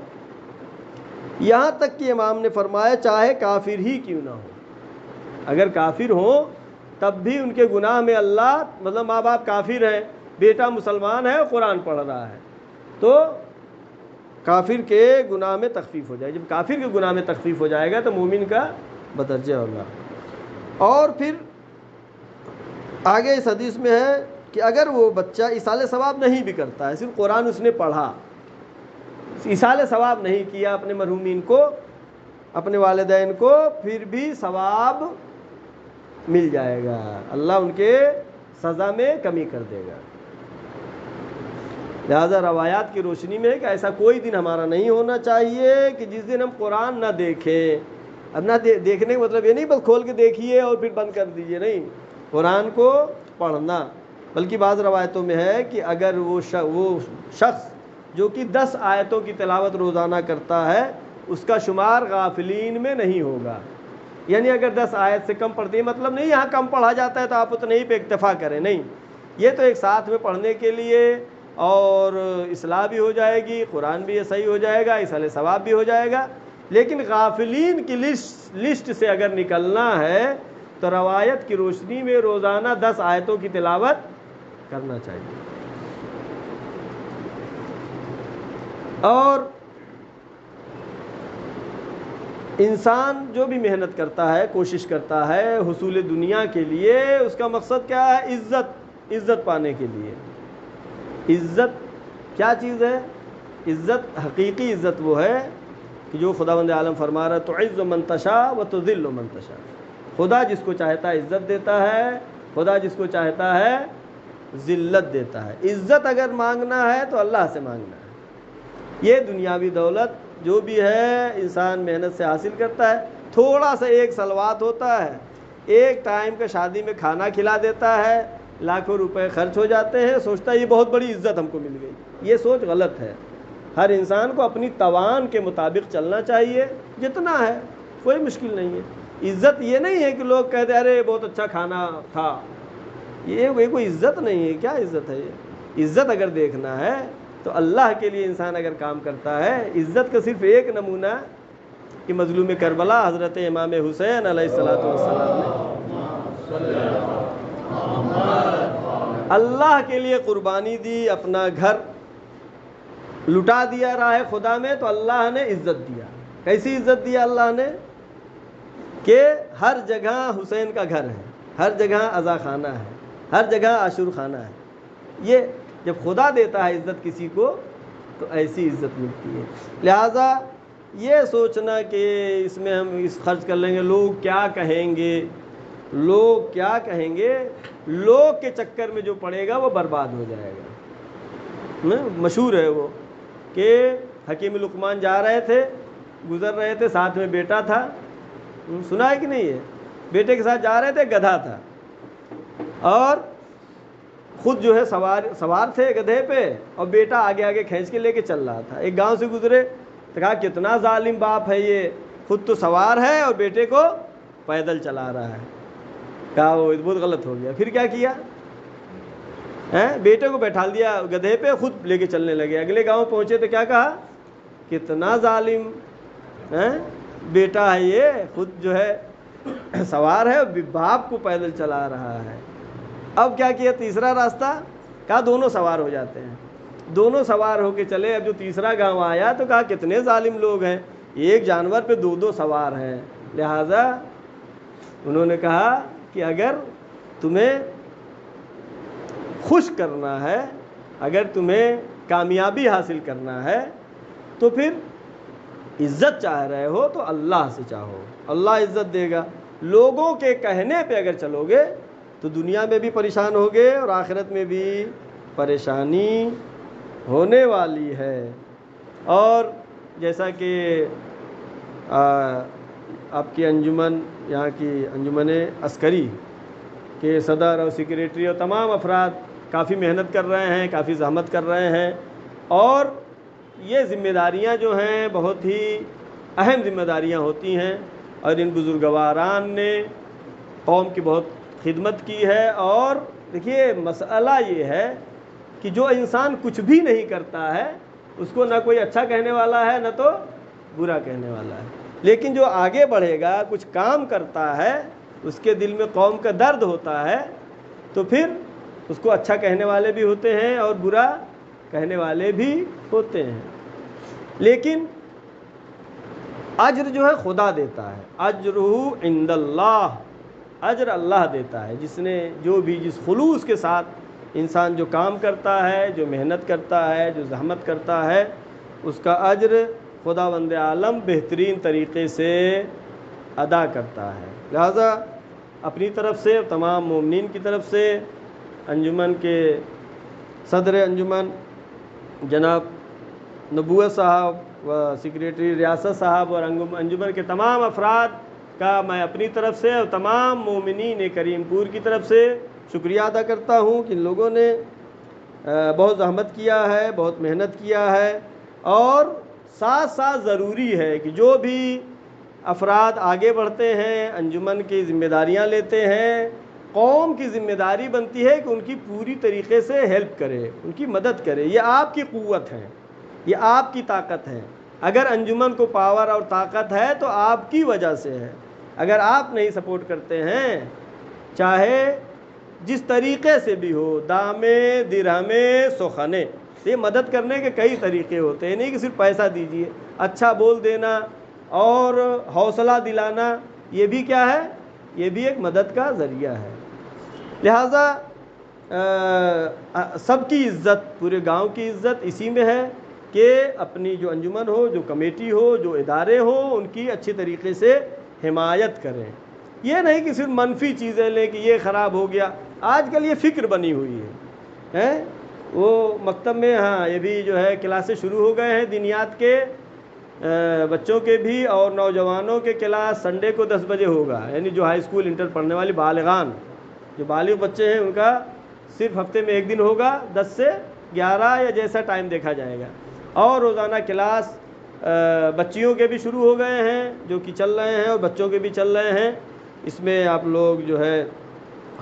یہاں تک کہ امام نے فرمایا چاہے کافر ہی کیوں نہ ہو، اگر کافر ہوں تب بھی ان کے گناہ میں اللہ، مطلب ماں باپ کافر ہیں، بیٹا مسلمان ہے اور قرآن پڑھ رہا ہے، تو کافر کے گناہ میں تخفیف ہو جائے۔ جب کافر کے گناہ میں تخفیف ہو جائے گا تو مومن کا بدرجہ ہوگا۔ اور پھر آگے اس حدیث میں ہے کہ اگر وہ بچہ ایصال ثواب نہیں بھی کرتا ہے، صرف قرآن اس نے پڑھا، ایصال ثواب نہیں کیا اپنے مرحومین کو، اپنے والدین کو، پھر بھی ثواب مل جائے گا، اللہ ان کے سزا میں کمی کر دے گا۔ لہذا روایات کی روشنی میں کہ ایسا کوئی دن ہمارا نہیں ہونا چاہیے کہ جس دن ہم قرآن نہ دیکھیں۔ اب نہ دیکھنے کا مطلب یہ نہیں بس کھول کے دیکھیے اور پھر بند کر دیجیے، نہیں، قرآن کو پڑھنا۔ بلکہ بعض روایتوں میں ہے کہ اگر وہ شخص جو کہ 10 آیتوں کی تلاوت روزانہ کرتا ہے اس کا شمار غافلین میں نہیں ہوگا، یعنی اگر 10 آیت سے کم پڑھتی ہے، مطلب نہیں یہاں کم پڑھا جاتا ہے تو آپ اتنے ہی پہ اکتفا کریں، نہیں، یہ تو ایک ساتھ میں پڑھنے کے لیے، اور اصلاح بھی ہو جائے گی، قرآن بھی صحیح ہو جائے گا، ایصال ثواب بھی ہو جائے گا۔ لیکن غافلین کی لسٹ سے اگر نکلنا ہے تو روایت کی روشنی میں روزانہ 10 آیتوں کی تلاوت کرنا چاہیے۔ اور انسان جو بھی محنت کرتا ہے، کوشش کرتا ہے حصول دنیا کے لیے، اس کا مقصد کیا ہے؟ عزت پانے کے لیے۔ عزت کیا چیز ہے؟ عزت، حقیقی عزت وہ ہے کہ جو خداوند عالم فرما رہا ہے تعز من تشاء و تذل من تشاء، خدا جس کو چاہتا ہے عزت دیتا ہے، خدا جس کو چاہتا ہے ذلت دیتا ہے۔ عزت اگر مانگنا ہے تو اللہ سے مانگنا ہے۔ یہ دنیاوی دولت جو بھی ہے انسان محنت سے حاصل کرتا ہے، تھوڑا سا ایک سلوات ہوتا ہے، ایک ٹائم کا شادی میں کھانا کھلا دیتا ہے، لاکھوں روپے خرچ ہو جاتے ہیں، سوچتا ہے یہ بہت بڑی عزت ہم کو مل گئی۔ یہ سوچ غلط ہے۔ ہر انسان کو اپنی توان کے مطابق چلنا چاہیے، جتنا ہے، کوئی مشکل نہیں ہے۔ عزت یہ نہیں ہے کہ لوگ کہتے ہیں ارے بہت اچھا کھانا تھا، یہ کوئی عزت نہیں ہے۔ کیا عزت ہے یہ؟ عزت اگر دیکھنا ہے تو اللہ کے لیے انسان اگر کام کرتا ہے، عزت کا صرف ایک نمونہ کہ مظلوم کربلا حضرت امام حسین علیہ السلام نے اللہ کے لیے قربانی دی، اپنا گھر لٹا دیا راہ خدا میں، تو اللہ نے عزت دیا۔ کیسی عزت دیا اللہ نے؟ کہ ہر جگہ حسین کا گھر ہے، ہر جگہ عزا خانہ ہے، ہر جگہ عاشور خانہ ہے۔ یہ جب خدا دیتا ہے عزت کسی کو تو ایسی عزت ملتی ہے۔ لہٰذا یہ سوچنا کہ اس میں ہم اس خرچ کر لیں گے، لوگ کیا کہیں گے، لوگ کیا کہیں گے، لوگ کے چکر میں جو پڑے گا وہ برباد ہو جائے گا۔ مشہور ہے وہ کہ حکیم لقمان جا رہے تھے گزر رہے تھے، ساتھ میں بیٹا تھا، سنا ہے کہ نہیں ہے؟ بیٹے کے ساتھ جا رہے تھے، گدھا تھا اور خود جو ہے سوار تھے گدھے پہ، اور بیٹا آگے آگے کھینچ کے لے کے چل رہا تھا۔ ایک گاؤں سے گزرے تو کہا کتنا ظالم باپ ہے یہ، خود تو سوار ہے اور بیٹے کو پیدل چلا رہا ہے۔ کہا وہ بہت غلط ہو گیا۔ پھر کیا کیا؟ بیٹے کو بیٹھا دیا گدھے پہ، خود لے کے چلنے لگے۔ اگلے گاؤں پہنچے تو کیا کہا؟ کتنا ظالم بیٹا ہے یہ، خود جو ہے سوار ہے، باپ کو پیدل چلا رہا ہے۔ اب کیا کیا؟ تیسرا راستہ، کہا دونوں سوار ہو جاتے ہیں۔ دونوں سوار ہو کے چلے۔ اب جو تیسرا گاؤں آیا تو کہا کتنے ظالم لوگ ہیں، ایک جانور پہ دو دو سوار ہیں۔ لہذا انہوں نے کہا کہ اگر تمہیں خوش کرنا ہے، اگر تمہیں کامیابی حاصل کرنا ہے تو پھر عزت چاہ رہے ہو تو اللہ سے چاہو، اللہ عزت دے گا۔ لوگوں کے کہنے پہ اگر چلو گے تو دنیا میں بھی پریشان ہوگے اور آخرت میں بھی پریشانی ہونے والی ہے۔ اور جیسا کہ آپ کی انجمن، یہاں کی انجمن عسکری کے صدر اور سیکریٹری اور تمام افراد کافی محنت کر رہے ہیں، کافی زحمت کر رہے ہیں، اور یہ ذمہ داریاں جو ہیں بہت ہی اہم ذمہ داریاں ہوتی ہیں، اور ان بزرگواران نے قوم کی بہت خدمت کی ہے۔ اور دیکھیے مسئلہ یہ ہے کہ جو انسان کچھ بھی نہیں کرتا ہے اس کو نہ کوئی اچھا کہنے والا ہے نہ تو برا کہنے والا ہے، لیکن جو آگے بڑھے گا، کچھ کام کرتا ہے، اس کے دل میں قوم کا درد ہوتا ہے، تو پھر اس کو اچھا کہنے والے بھی ہوتے ہیں اور برا کہنے والے بھی ہوتے ہیں۔ لیکن اجر جو ہے خدا دیتا ہے، اجرہ عند اللہ، اجر اللہ دیتا ہے۔ جس نے جو بھی جس خلوص کے ساتھ انسان جو کام کرتا ہے، جو محنت کرتا ہے، جو زحمت کرتا ہے، اس کا اجر خداوند عالم بہترین طریقے سے ادا کرتا ہے۔ لہذا اپنی طرف سے، تمام مومنین کی طرف سے، انجمن کے صدر انجمن جناب نبوت صاحب و سیکریٹری ریاست صاحب اور انجمن کے تمام افراد کا میں اپنی طرف سے اور تمام مومنین کریم پور کی طرف سے شکریہ ادا کرتا ہوں کہ ان لوگوں نے بہت زحمت کیا ہے، بہت محنت کیا ہے، اور ساتھ ساتھ ضروری ہے کہ جو بھی افراد آگے بڑھتے ہیں، انجمن کی ذمہ داریاں لیتے ہیں، قوم کی ذمہ داری بنتی ہے کہ ان کی پوری طریقے سے ہیلپ کرے، ان کی مدد کرے۔ یہ آپ کی قوت ہے، یہ آپ کی طاقت ہے۔ اگر انجمن کو پاور اور طاقت ہے تو آپ کی وجہ سے ہے۔ اگر آپ نہیں سپورٹ کرتے ہیں، چاہے جس طریقے سے بھی ہو، دامے درہمے سخنے، یہ مدد کرنے کے کئی طریقے ہوتے ہیں، نہیں کہ صرف پیسہ دیجئے، اچھا بول دینا اور حوصلہ دلانا، یہ بھی کیا ہے؟ یہ بھی ایک مدد کا ذریعہ ہے۔ لہٰذا سب کی عزت، پورے گاؤں کی عزت اسی میں ہے کہ اپنی جو انجمن ہو، جو کمیٹی ہو، جو ادارے ہوں، ان کی اچھی طریقے سے حمایت کریں۔ یہ نہیں کہ صرف منفی چیزیں لیں کہ یہ خراب ہو گیا۔ آج کل یہ فکر بنی ہوئی ہے، وہ مکتب میں، ہاں یہ بھی جو ہے کلاسیں شروع ہو گئے ہیں دینیات کے بچوں کے بھی، اور نوجوانوں کے کلاس سنڈے کو 10 بجے ہوگا، یعنی جو ہائی اسکول انٹر پڑھنے والی بالغان، جو بالغ بچے ہیں، ان کا صرف ہفتے میں ایک دن ہوگا، 10 سے 11 یا جیسا ٹائم دیکھا جائے گا، اور روزانہ کلاس بچیوں کے بھی شروع ہو گئے ہیں جو کہ چل رہے ہیں، اور بچوں کے بھی چل رہے ہیں۔ اس میں آپ لوگ جو ہے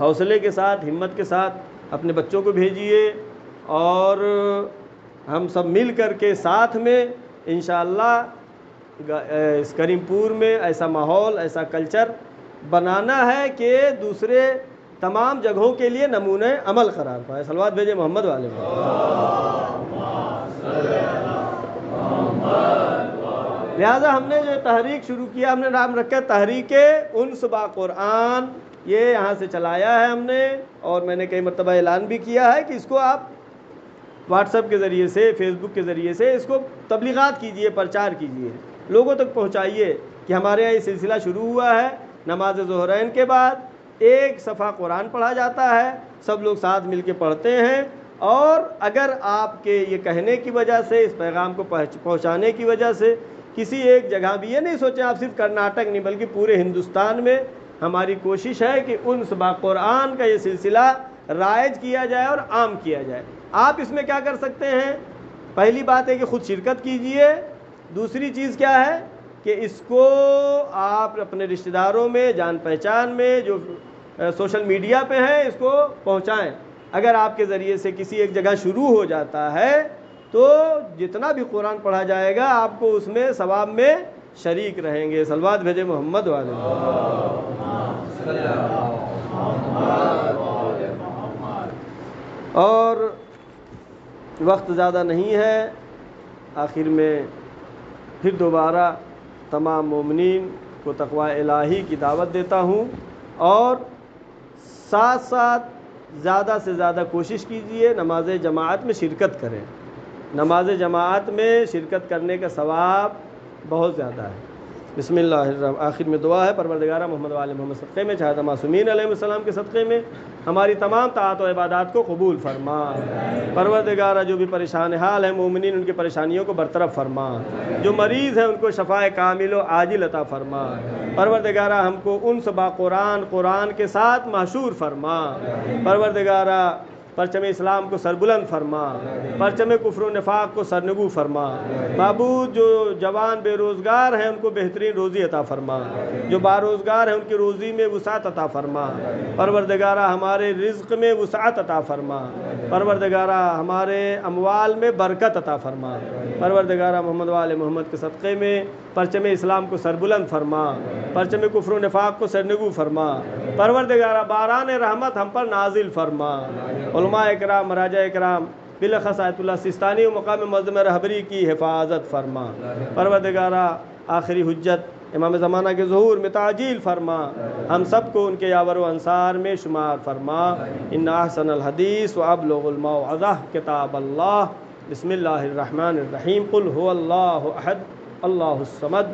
حوصلے کے ساتھ، ہمت کے ساتھ اپنے بچوں کو بھیجیے، اور ہم سب مل کر کے ساتھ میں انشاءاللہ اس کریم پور میں ایسا ماحول، ایسا کلچر بنانا ہے کہ دوسرے تمام جگہوں کے لیے نمونۂ عمل قرار پائے۔ صلوات بھیجے محمد والے میں۔ لہٰذا ہم نے جو تحریک شروع کیا، ہم نے نام رکھا تحریک انس با قرآن، یہ یہاں سے چلایا ہے ہم نے، اور میں نے کئی مرتبہ اعلان بھی کیا ہے کہ اس کو آپ واٹس ایپ کے ذریعے سے، فیس بک کے ذریعے سے اس کو تبلیغات کیجئے، پرچار کیجئے، لوگوں تک پہنچائیے کہ ہمارے یہاں یہ سلسلہ شروع ہوا ہے۔ نماز ظہرین کے بعد ایک صفحہ قرآن پڑھا جاتا ہے، سب لوگ ساتھ مل کے پڑھتے ہیں، اور اگر آپ کے یہ کہنے کی وجہ سے، اس پیغام کو پہنچانے کی وجہ سے کسی ایک جگہ بھی، یہ نہیں سوچیں آپ صرف کرناٹک نہیں بلکہ پورے ہندوستان میں ہماری کوشش ہے کہ انس با قرآن کا یہ سلسلہ رائج کیا جائے اور عام کیا جائے۔ آپ اس میں کیا کر سکتے ہیں؟ پہلی بات ہے کہ خود شرکت کیجئے، دوسری چیز کیا ہے کہ اس کو آپ اپنے رشتہ داروں میں، جان پہچان میں، جو سوشل میڈیا پہ ہیں، اس کو پہنچائیں۔ اگر آپ کے ذریعے سے کسی ایک جگہ شروع ہو جاتا ہے تو جتنا بھی قرآن پڑھا جائے گا آپ کو اس میں ثواب میں شریک رہیں گے۔ صلوات بھیجے محمد والے۔ اور وقت زیادہ نہیں ہے، آخر میں پھر دوبارہ تمام مومنین کو تقوی الہی کی دعوت دیتا ہوں، اور ساتھ ساتھ زیادہ سے زیادہ کوشش کیجئے نماز جماعت میں شرکت کریں۔ نماز جماعت میں شرکت کرنے کا ثواب بہت زیادہ ہے۔ بسم اللہ الرحمن، آخر میں دعا ہے، پروردگارہ محمد وآل محمد صدقے میں، شہداء معصومین علیہ السلام کے صدقے میں ہماری تمام طاعت و عبادات کو قبول فرما۔ پروردگارہ جو بھی پریشان حال ہیں مومنین، ان کی پریشانیوں کو برطرف فرما، جو مریض ہیں ان کو شفاء کامل و عاجل عطا فرما۔ پروردگارہ ہم کو انس با قرآن، قرآن کے ساتھ محشور فرما۔ پروردگارہ پرچم اسلام کو سربلند فرما، پرچم کفر و نفاق کو سرنگو فرما۔ معبود جو جوان بے روزگار ہیں ان کو بہترین روزی عطا فرما، جو باروزگار ہیں ان کی روزی میں وسعت عطا فرما۔ پروردگارہ ہمارے رزق میں وسعت عطا فرما۔ پروردگارہ ہمارے اموال میں برکت عطا فرما۔ پروردگارہ محمد وآل محمد کے صدقے میں پرچم اسلام کو سربلند فرما، پرچم کفر و نفاق کو سرنگو فرما۔ پروردگارہ باران رحمت ہم پر نازل فرما۔ علماء اکرام، مراجع اکرام، بالاخص آیت اللہ سستانی و مقام معظم رہبری کی حفاظت فرما۔ پروردگارہ آخری حجت امام زمانہ کے ظہور میں تعجیل فرما، ہم سب کو ان کے یاور و انصار میں شمار فرما۔ ان احسن الحدیث و ابلغ الموعظہ کتاب اللہ۔ بسم اللہ الرحمن الرحیم، قل هو اللہ احد اللہ الصمد